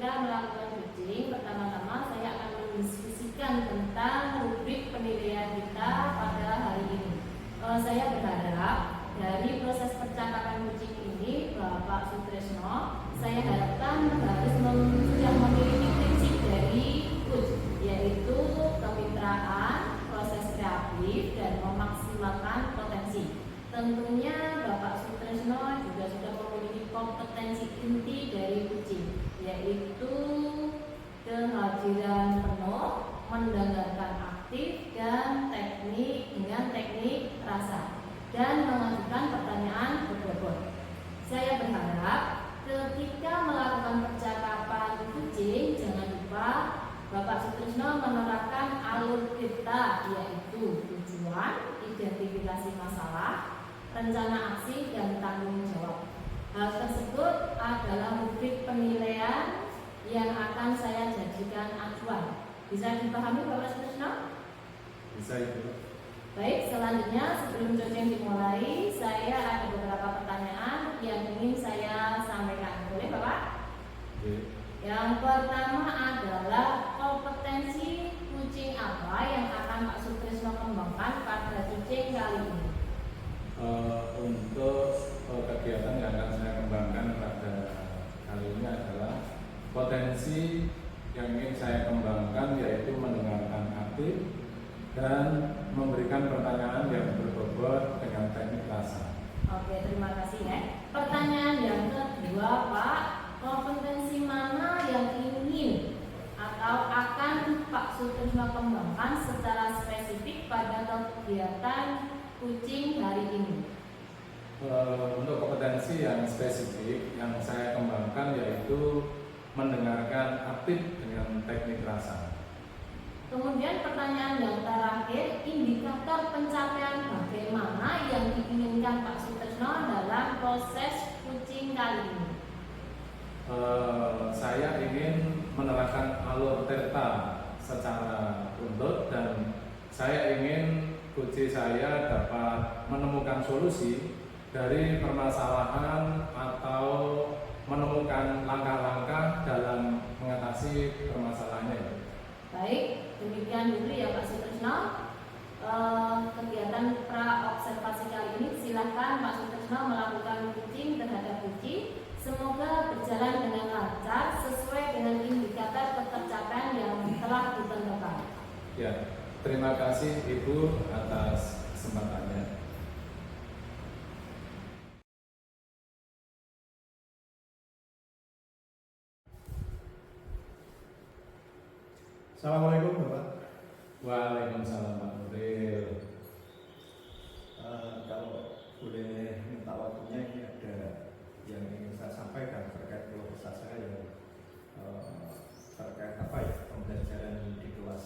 ketika melakukan coaching, pertama-tama saya akan mendiskusikan tentang rubrik penilaian kita pada hari ini. Saya berharap dari proses percakapan coaching ini, Bapak Sutresno, saya harapkan sudah memiliki prinsip dari coach, yaitu kemitraan, proses kreatif, dan memaksimalkan potensi. Tentunya Bapak Sutresno juga sudah memiliki kompetensi inti dari coaching, yaitu kehadiran penuh, mendengarkan aktif, dan teknik rasa, dan mengajukan pertanyaan berbobot. Saya berharap ketika melakukan percakapan coaching, jangan lupa Bapak Sutresno menerapkan alur kita, yaitu tujuan, identifikasi masalah, rencana aksi, dan tanggung jawab. Hal tersebut adalah rubrik penilaian yang akan saya jadikan acuan. Bisa dipahami Bapak Sutresno? Bisa itu. Baik, selanjutnya sebelum coaching dimulai, saya ada beberapa pertanyaan yang ingin saya sampaikan. Boleh Bapak? Oke. Yang pertama adalah kompetensi coaching apa yang akan Pak Sutresno kembangkan pada coaching kali ini? Untuk kegiatan yang akan saya kembangkan pada kali ini adalah potensi yang ingin saya kembangkan, yaitu mendengarkan aktif dan memberikan pertanyaan yang berbobot dengan teknik rasa. Oke, terima kasih ya. Pertanyaan yang kedua, Pak, kompetensi mana yang ingin atau akan Pak Sutresno kembangkan secara spesifik pada kegiatan coaching hari ini? Untuk kompetensi yang spesifik yang saya kembangkan yaitu mendengarkan aktif dengan teknik rasa. Kemudian pertanyaan yang terakhir, indikator pencapaian bagaimana yang diinginkan Pak Sutresno dalam proses coaching kali ini? Saya ingin menerapkan alur TERTA secara runtut dan saya ingin coaching saya dapat menemukan solusi dari permasalahan atau menemukan langkah-langkah dalam mengatasi permasalahannya. Baik, demikian dulu ya Pak Sutresno. Kegiatan pra-observasi kali ini silakan Pak Sutresno melakukan coaching terhadap coaching. Semoga berjalan dengan lancar sesuai dengan indikator pencapaian yang telah ditentukan. Ya, terima kasih Ibu atas kesempatannya. Assalamualaikum Bapak. Waalaikumsalam Pak Nuril. Kalau boleh minta waktunya, ini ada yang ingin saya sampaikan terkait keluh kesah saya yang terkait pembelajaran di kelas,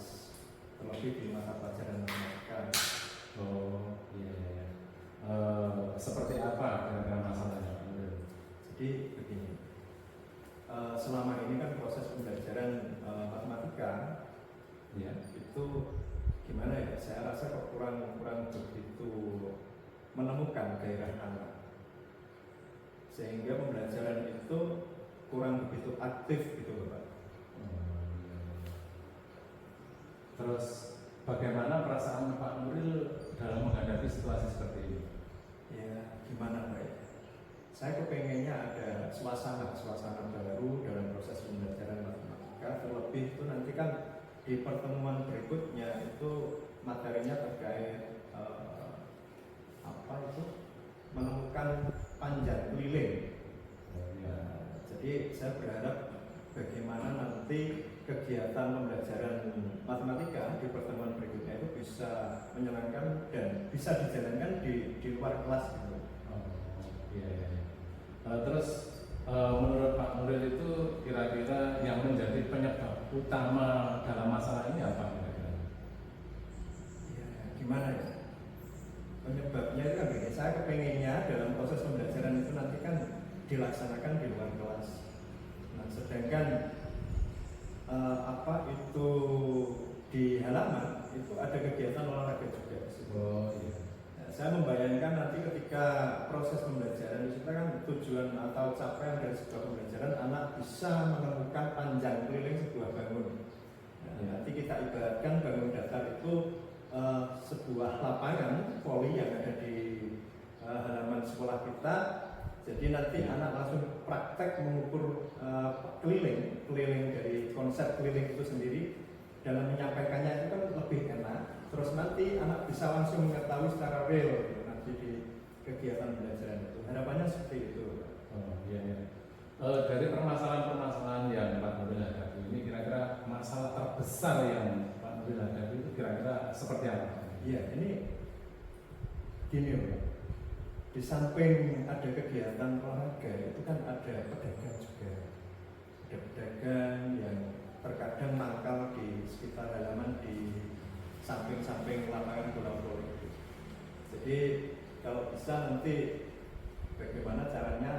terlebih di mata pelajaran matematika. Oh iya. Seperti apa kira-kira masalahnya Pak Nuril? Jadi begini, selama ini kan proses pembelajaran matematika Ya. itu gimana ya? Saya rasa kok kurang begitu menemukan gairah anak, sehingga pembelajaran itu kurang begitu aktif gitu Bapak. Terus bagaimana perasaan Pak Nuril dalam menghadapi situasi seperti ini? Ya gimana Pak ya? Saya kepengennya ada suasana baru dalam proses pembelajaran matematika. Terlebih itu nanti kan di pertemuan berikutnya itu materinya terkait menemukan panjang keliling. Jadi saya berharap bagaimana nanti kegiatan pembelajaran matematika di pertemuan berikutnya itu bisa menyenangkan dan bisa dijalankan di luar kelas gitu. Terus menurut Pak Nuril itu kira-kira yang menjadi penyebab utama dalam masalah ini apa kira-kira? Ya, gimana ya? Penyebabnya itu kan begini, saya kepengennya dalam proses pembelajaran itu nanti kan dilaksanakan di luar kelas. Nah, sedangkan di halaman itu ada kegiatan olahraga juga. Oh iya. Nah, saya membayangkan nanti ketika proses pembelajaran itu kan tujuan atau capaian dari sebuah pembelajaran anak bisa menemukan panjang keliling sebuah bangun. Nah, nanti kita ibaratkan bangun datar itu sebuah lapangan voli yang ada di halaman sekolah kita. Jadi nanti anak langsung praktek mengukur keliling dari konsep keliling itu sendiri. Dalam menyampaikannya itu kan lebih enak. Terus nanti anak bisa langsung mengetahui secara real gitu, nanti di kegiatan belajaran itu. Harapannya seperti itu. Oh iya iya. Dari permasalahan-permasalahan yang Pak Nuril hadapi ini, kira-kira masalah terbesar yang Pak Nuril hadapi itu kira-kira seperti apa? Iya, ini gini loh. Di samping ada kegiatan olahraga itu kan ada pedagang juga. Ada pedagang yang terkadang mangkal di sekitar halaman di samping-samping lapangan bola voli. Jadi kalau bisa nanti bagaimana caranya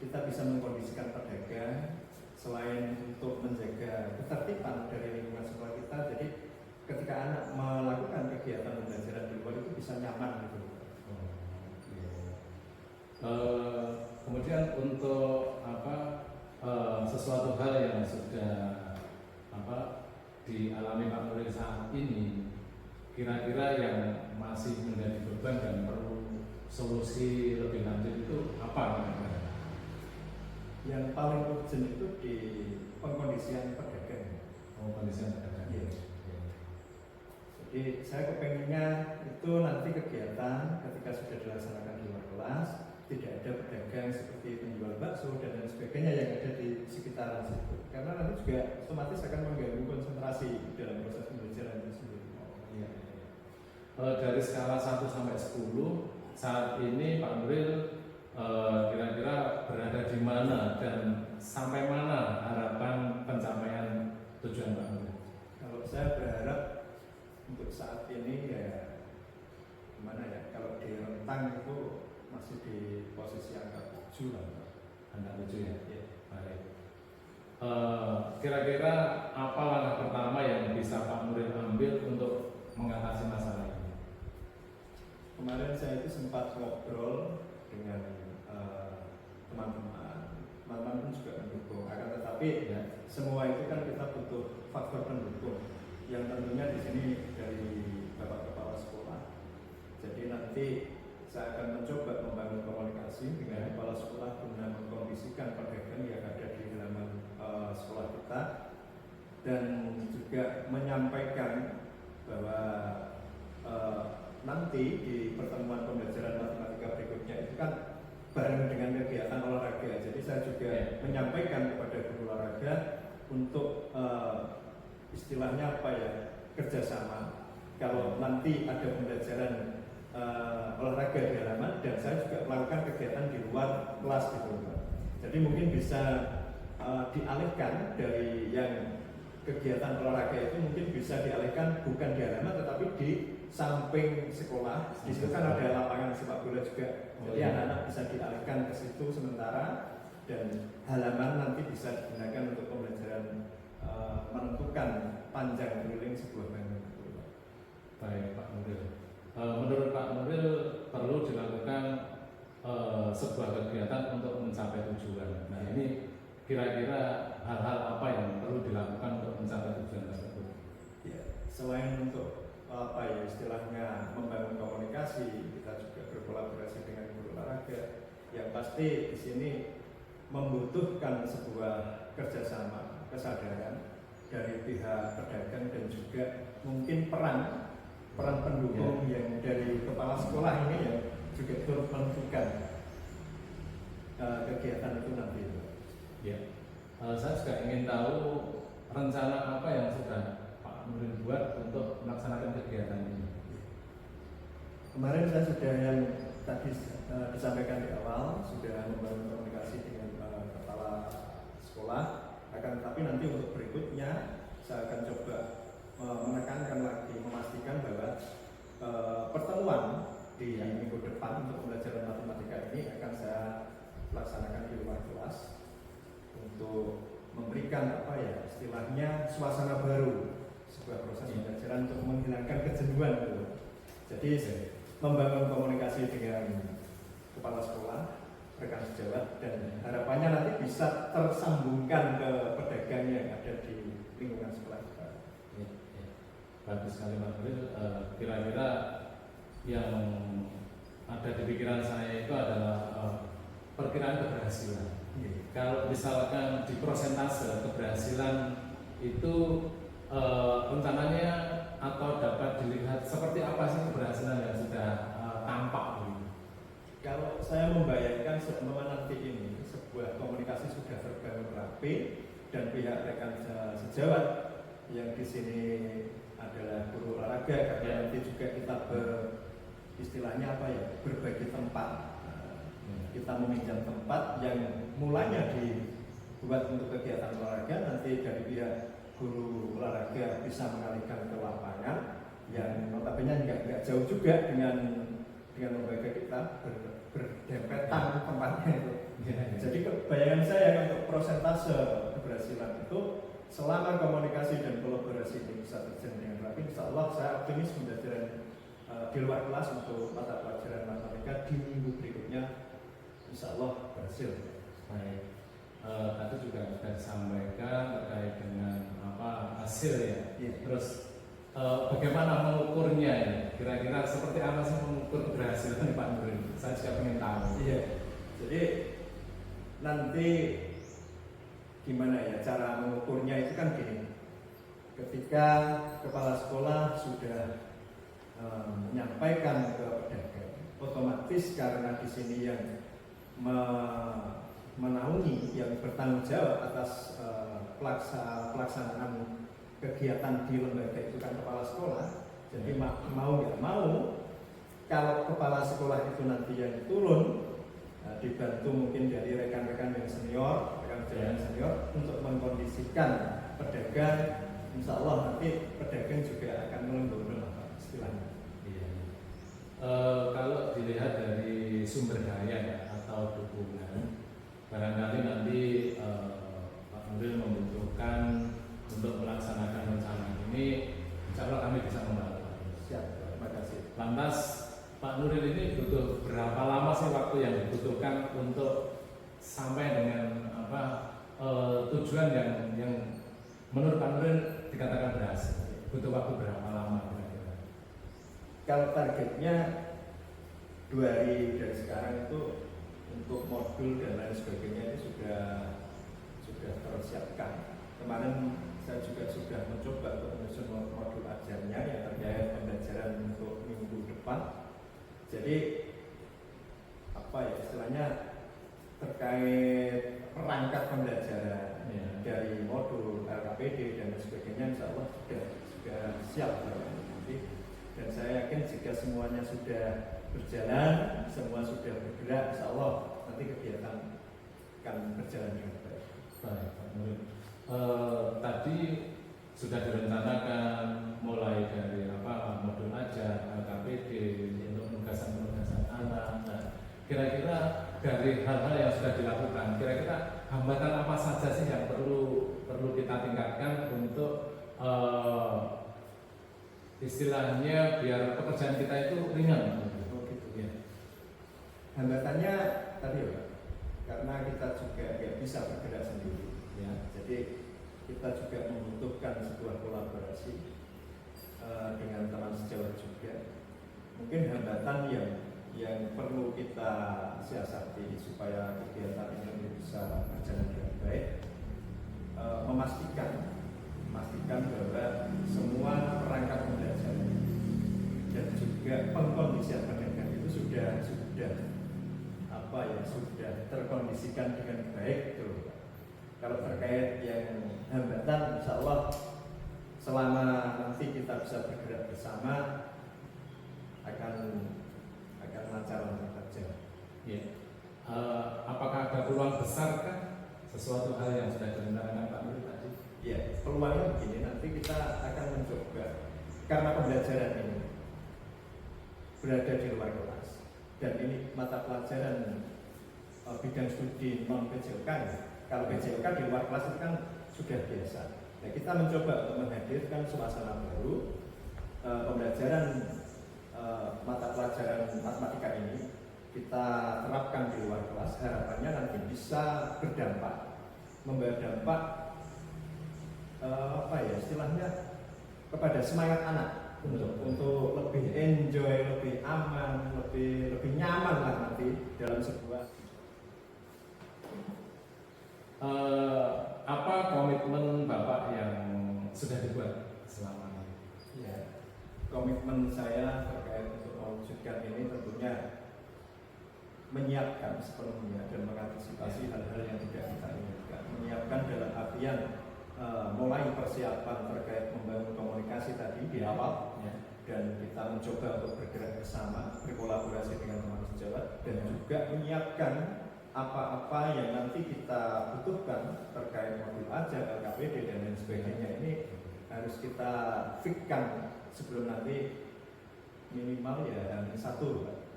kita bisa mengkondisikan pedagang selain untuk menjaga ketertiban dari lingkungan sekolah kita. Jadi ketika anak melakukan kegiatan pembelajaran di luar itu bisa nyaman gitu. Kemudian untuk sesuatu hal yang sudah dialami Pak Nuril saat ini, kira-kira yang masih menjadi beban dan perlu solusi lebih lanjut itu apa? Yang paling urgent itu di pengkondisian pedagang. Pengkondisian pedagang. Iya. Jadi saya kepengennya itu nanti kegiatan ketika sudah dilaksanakan di luar kelas tidak ada pedagang seperti penjual bakso dan lain sebagainya yang ada di sekitaran situ, karena nanti juga otomatis akan mengganggu konsentrasi dalam proses pembelajaran itu sendiri. Iya. Dari skala 1 sampai 10 saat ini Pak Nuril kira-kira berada di mana dan sampai mana harapan pencapaian tujuan Pak Nuril? Kalau saya berharap untuk saat ini ya gimana ya, kalau di rentang itu masih di posisi angka 7 lah. Angka 7 ya? Ya. Baik. Kira-kira apa langkah pertama yang bisa Pak Nuril ambil untuk mengatasi masalah ini? Kemarin saya itu sempat ngobrol dengan teman-teman pun juga mendukung. Akan tetapi Ya. semua itu kan kita butuh faktor pendukung yang tentunya di sini dari Bapak Kepala Sekolah. Jadi nanti saya akan mencoba membangun komunikasi dengan kepala sekolah guna mengkondisikan pedagang yang ada di halaman sekolah kita dan juga menyampaikan bahwa nanti di pertemuan pembelajaran matematika berikutnya itu kan bareng dengan kegiatan olahraga. Jadi saya juga menyampaikan kepada guru olahraga untuk istilahnya kerjasama. Kalau nanti ada pembelajaran olahraga di halaman dan saya juga melakukan kegiatan di luar kelas gitu. Jadi mungkin bisa dialihkan dari yang kegiatan olahraga itu mungkin bisa dialihkan bukan di halaman tetapi di samping sekolah. Di situ kan ada lapangan sepak bola juga. Jadi anak-anak bisa dialihkan ke situ sementara dan halaman nanti bisa digunakan untuk pembelajaran menentukan panjang keliling sebuah bangunan. Baik Pak Nuril. Menurut Pak Nuril perlu dilakukan sebuah kegiatan untuk mencapai tujuan. Nah ini kira-kira hal-hal apa yang perlu dilakukan untuk mencapai tujuan tersebut? Ya, selain untuk istilahnya membangun komunikasi, kita juga berkolaborasi dengan guru olahraga. Yang pasti di sini membutuhkan sebuah kerjasama, kesadaran dari pihak pedagang dan juga mungkin peran pendukung yang dari kepala sekolah ini yang juga turut menentukan kegiatan itu nanti. Ya, saya juga ingin tahu rencana apa yang sudah Pak Nuril buat untuk melaksanakan kegiatan ini. Kemarin saya sudah yang tadi disampaikan di awal sudah membangun komunikasi dengan kepala sekolah. Akan tetapi nanti untuk berikutnya saya akan coba menekankan lagi, memastikan bahwa pertemuan di minggu depan untuk pembelajaran matematika ini akan saya laksanakan di luar kelas untuk memberikan istilahnya suasana baru sebuah proses pembelajaran untuk menghilangkan kejenuhan gitu. Jadi membangun komunikasi dengan kepala sekolah, rekan sejawat, dan harapannya nanti bisa tersambungkan ke pedagang yang ada di lingkungan sekolah kita. Ya, ya. Bagus sekali Pak Nuril. Kira-kira yang ada di pikiran saya itu adalah perkiraan keberhasilan. Kalau misalkan di persentase keberhasilan itu rencananya atau dapat dilihat seperti apa sih keberhasilan yang sudah tampak gitu? Kalau saya membayangkan semua nanti ini sebuah komunikasi sudah terbangun rapi dan pihak rekan sejawat yang di sini adalah guru olahraga, karena nanti juga kita istilahnya apa ya, berbagi tempat. Kita meminjam tempat yang mulanya dibuat untuk kegiatan olahraga, nanti dari pihak guru olahraga bisa mengalihkan ke lapangan yang notabene nggak jauh juga dengan lembaga kita berdempetan tempatnya itu. Jadi bayangan saya untuk prosentase keberhasilan itu selama komunikasi dan kolaborasi ini bisa terjalin dengan rapi, insya Allah saya optimis pembelajaran di luar kelas untuk mata pelajaran matematika di minggu berikutnya insya Allah berhasil. Baik. Tadi juga sudah disampaikan terkait dengan hasil ya. Terus bagaimana mengukurnya ya? Kira-kira seperti apa sih mengukur keberhasilan Pak Nuril? Saya juga ingin tahu. Iya. Jadi nanti gimana ya cara mengukurnya itu kan gini. Ketika kepala sekolah sudah menyampaikan ke pedagang, otomatis karena di sini yang menaungi, yang bertanggung jawab atas pelaksanaan kegiatan di lembaga itu kan kepala sekolah. Jadi mau nggak mau, kalau kepala sekolah itu nanti yang turun, dibantu mungkin dari rekan-rekan yang senior, rekan senior untuk mengkondisikan pedagang, insya Allah nanti pedagang juga akan melembur istilahnya. Iya. Kalau dilihat dari sumber daya ya, atau dukungan, barangkali nanti Pak Nuril membutuhkan untuk melaksanakan rencana ini, insya Allah kami bisa membantu. Siap, terima kasih. Lantas Pak Nuril ini butuh berapa lama sih waktu yang dibutuhkan untuk sampai dengan tujuan yang menurut Pak Nuril dikatakan berhasil? Butuh waktu berapa lama kira-kira? Kalau targetnya 2 hari dari sekarang itu untuk modul dan lain sebagainya itu sudah tersiapkan. Kemarin saya juga sudah mencoba untuk menyusun modul ajarnya yang terkait pembelajaran untuk minggu depan. Jadi istilahnya terkait perangkat pembelajaran dari modul LKPD dan sebagainya, insya Allah sudah siap nanti. Dan saya yakin jika semuanya sudah berjalan, semua sudah bergerak, insya Allah nanti kegiatan akan berjalan dengan baik. Baik, Pak Nuril. Tadi sudah direncanakan mulai dari modul ajar, LKPD, untuk penugasan anak. Nah, kira-kira dari hal-hal yang sudah dilakukan, kira-kira hambatan apa saja sih yang perlu kita tingkatkan untuk istilahnya biar pekerjaan kita itu ringan? Gitu ya. Hambatannya tadi ya, karena kita juga nggak bisa bergerak sendiri. Ya, jadi kita juga membutuhkan sebuah kolaborasi dengan teman sejawat juga. Mungkin hambatan yang perlu kita siasati supaya kegiatan ini bisa berjalan dengan baik, memastikan bahwa semua perangkat pembelajaran dan juga pengkondisian pedagang itu sudah terkondisikan dengan baik gitu. Kalau terkait yang hambatan, insya Allah selama nanti kita bisa bergerak bersama akan lancar saja. Ya. Apakah ada peluang besar kan sesuatu hal yang sudah direncanakan Pak Nuril tadi? Ya, peluangnya begini, nanti kita akan mencoba karena pembelajaran ini berada di luar kelas dan ini mata pelajaran bidang studi non PJOK. Kalau PJOK di luar kelas itu kan sudah biasa. Nah, kita mencoba untuk menghadirkan suasana baru pembelajaran mata pelajaran matematika ini kita terapkan di luar kelas. Harapannya nanti bisa berdampak, membawa dampak istilahnya kepada semangat anak untuk lebih enjoy, lebih aman, lebih nyaman lah nanti dalam sebuah. Apa komitmen Bapak yang sudah dibuat selama ini? Ya, komitmen saya terkait untuk mewujudkan ini tentunya menyiapkan sepenuhnya dan mengantisipasi hal-hal yang tidak kita inginkan. Menyiapkan dalam artian mulai persiapan terkait membangun komunikasi tadi di awal, dan kita mencoba untuk bergerak bersama, berkolaborasi dengan teman sejawat, dan juga menyiapkan apa-apa yang nanti kita butuhkan terkait modul ajar, LKPD dan lain sebagainya. Ini harus kita fixkan sebelum nanti minimal ya H1,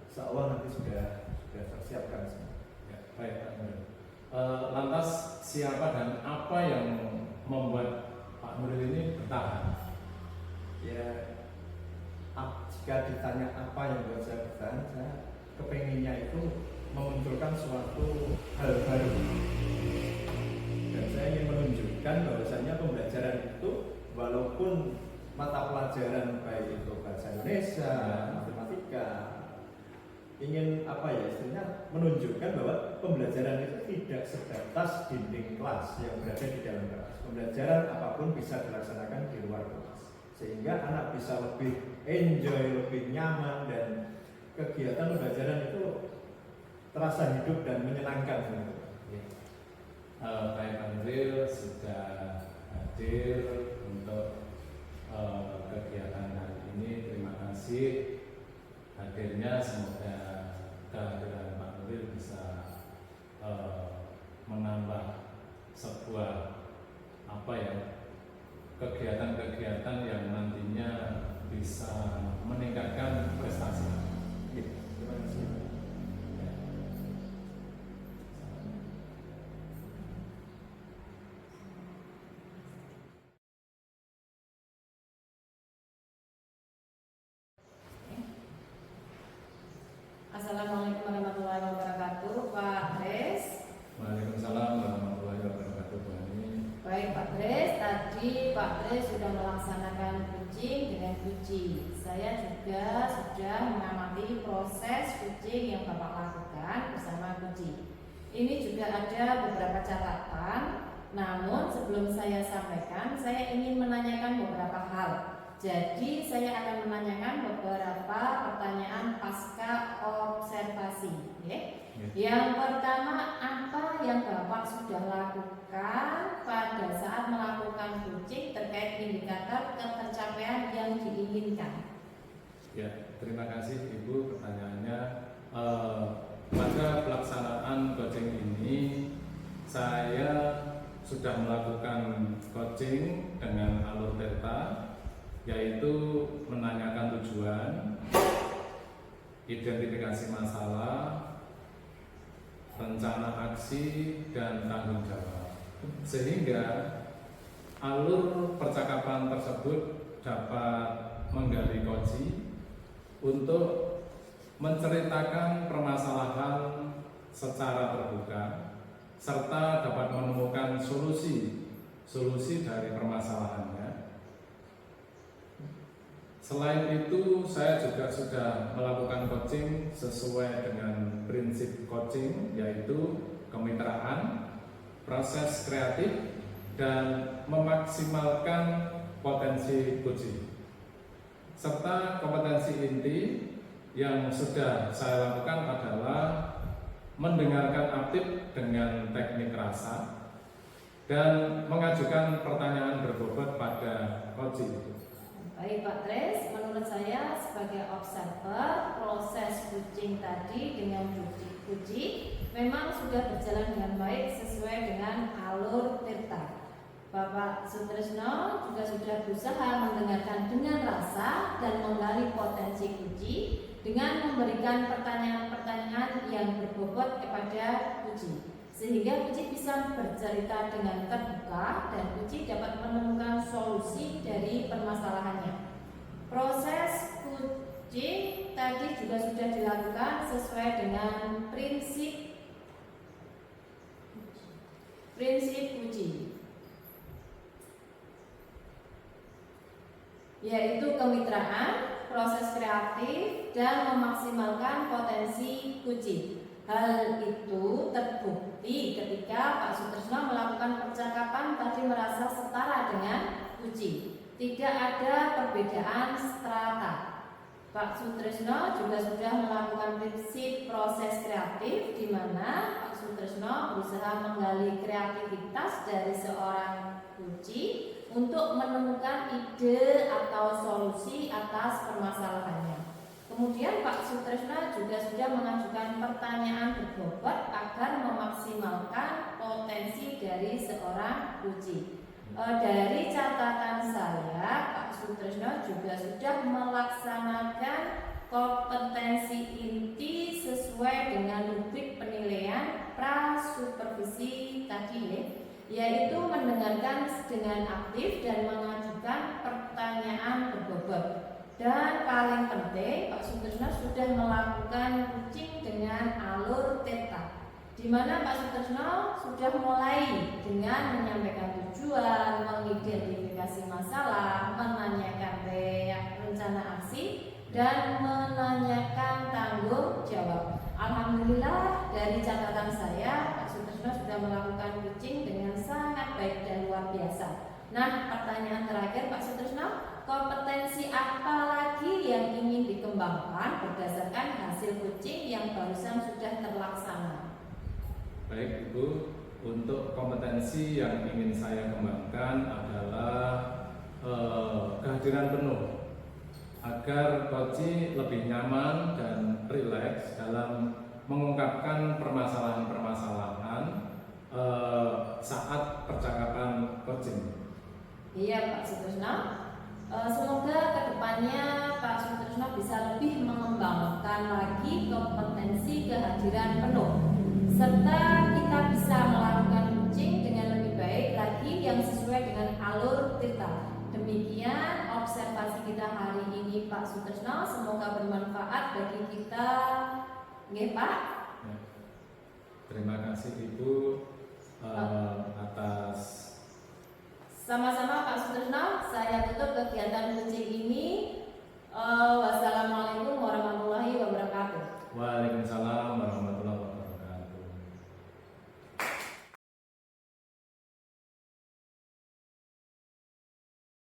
insya Allah nanti sudah tersiapkan semua. Ya, baik Pak Nuril. Lantas siapa dan apa yang membuat Pak Nuril ini bertahan? Ya, jika ditanya apa yang membuat saya bertahan, saya kepenginnya itu memunculkan suatu hal baru, dan saya ingin menunjukkan bahwasannya pembelajaran itu walaupun mata pelajaran baik itu bahasa Indonesia, matematika, ingin istilahnya menunjukkan bahwa pembelajaran itu tidak sebatas dinding kelas yang berada di dalam kelas. Pembelajaran apapun bisa dilaksanakan di luar kelas, sehingga anak bisa lebih enjoy, lebih nyaman, dan kegiatan pembelajaran itu terasa hidup dan menyenangkan. Baik Pak Nuril sudah hadir untuk kegiatan hari ini. Terima kasih hadirnya. Semoga kehadiran Pak Nuril bisa menambah sebuah kegiatan-kegiatan yang nantinya bisa meningkatkan prestasi. Terima kasih. Assalamualaikum warahmatullahi wabarakatuh, Pak Dres. Waalaikumsalam warahmatullahi wabarakatuh, Bu Ani. Baik Pak Dres, tadi Pak Dres sudah melaksanakan coaching dengan Puji. Saya juga sudah mengamati proses coaching yang Bapak lakukan bersama Puji. Ini juga ada beberapa catatan, namun sebelum saya sampaikan, saya ingin menanyakan beberapa hal. Jadi saya akan menanyakan beberapa pertanyaan pasca observasi. Yang pertama, apa yang Bapak sudah lakukan pada saat melakukan coaching terkait indikator ketercapaian yang diinginkan? Ya, terima kasih Ibu pertanyaannya. Pada pelaksanaan coaching ini saya sudah melakukan coaching dengan alur delta, yaitu menanyakan tujuan, identifikasi masalah, rencana aksi, dan tanggung jawab, sehingga alur percakapan tersebut dapat menggali coaching untuk menceritakan permasalahan secara terbuka serta dapat menemukan solusi dari permasalahannya. Selain itu, saya juga sudah melakukan coaching sesuai dengan prinsip coaching, yaitu kemitraan, proses kreatif, dan memaksimalkan potensi coaching, serta kompetensi inti yang sudah saya lakukan adalah mendengarkan aktif dengan teknik rasa dan mengajukan pertanyaan berbobot pada coaching. Baik Pak Dres, menurut saya sebagai observer, proses coaching tadi dengan Puji memang sudah berjalan dengan baik sesuai dengan alur tirta. Bapak Sutrisno juga sudah berusaha mendengarkan dengan rasa dan menggali potensi Puji dengan memberikan pertanyaan-pertanyaan yang berbobot kepada Puji, sehingga Puji bisa bercerita dengan terbuka terbuka dan Puji dapat menemukan solusi dari permasalahannya. Proses coaching tadi juga sudah dilakukan sesuai dengan prinsip Puji, yaitu kemitraan, proses kreatif, dan memaksimalkan potensi Puji. Hal itu terbukti ketika Pak Sutrisno melakukan percakapan tadi merasa setara dengan Puji. Tidak ada perbedaan strata. Pak Sutrisno juga sudah melakukan prinsip proses kreatif di mana Pak Sutrisno berusaha menggali kreativitas dari seorang Puji untuk menemukan ide atau solusi atas permasalahannya. Kemudian Pak Sutrisno juga sudah mengajukan pertanyaan berbobot agar memaksimalkan potensi dari seorang Puji. Dari catatan saya, Pak Sutrisno juga sudah melaksanakan kompetensi inti sesuai dengan rubrik penilaian pra-supervisi tadi, yaitu mendengarkan dengan aktif dan mengajukan pertanyaan berbobot. Dan paling penting, Pak Sutrisno sudah melakukan coaching dengan alur theta, di mana Pak Sutrisno sudah mulai dengan menyampaikan tujuan, mengidentifikasi masalah, menanyakan rencana aksi, dan menanyakan tanggung jawab. Alhamdulillah, dari catatan saya, Pak Sutrisno sudah melakukan coaching dengan sangat baik dan luar biasa. Nah, pertanyaan terakhir Pak Sutrisno, kompetensi apa lagi yang ingin dikembangkan berdasarkan hasil coaching yang barusan sudah terlaksana? Baik Ibu, untuk kompetensi yang ingin saya kembangkan adalah kehadiran penuh agar coach lebih nyaman dan rileks dalam mengungkapkan permasalahan-permasalahan saat percakapan coaching. Iya Pak Sutrisno, semoga kedepannya Pak Sutrisno bisa lebih mengembangkan lagi kompetensi kehadiran penuh, serta kita bisa melakukan coaching dengan lebih baik lagi yang sesuai dengan alur theta. Demikian observasi kita hari ini Pak Sutrisno, semoga bermanfaat bagi kita. Nggih Pak. Terima kasih Ibu atas. Sama-sama Pak Sutrisno, saya tutup kegiatan coaching ini. Wassalamualaikum warahmatullahi wabarakatuh. Waalaikumsalam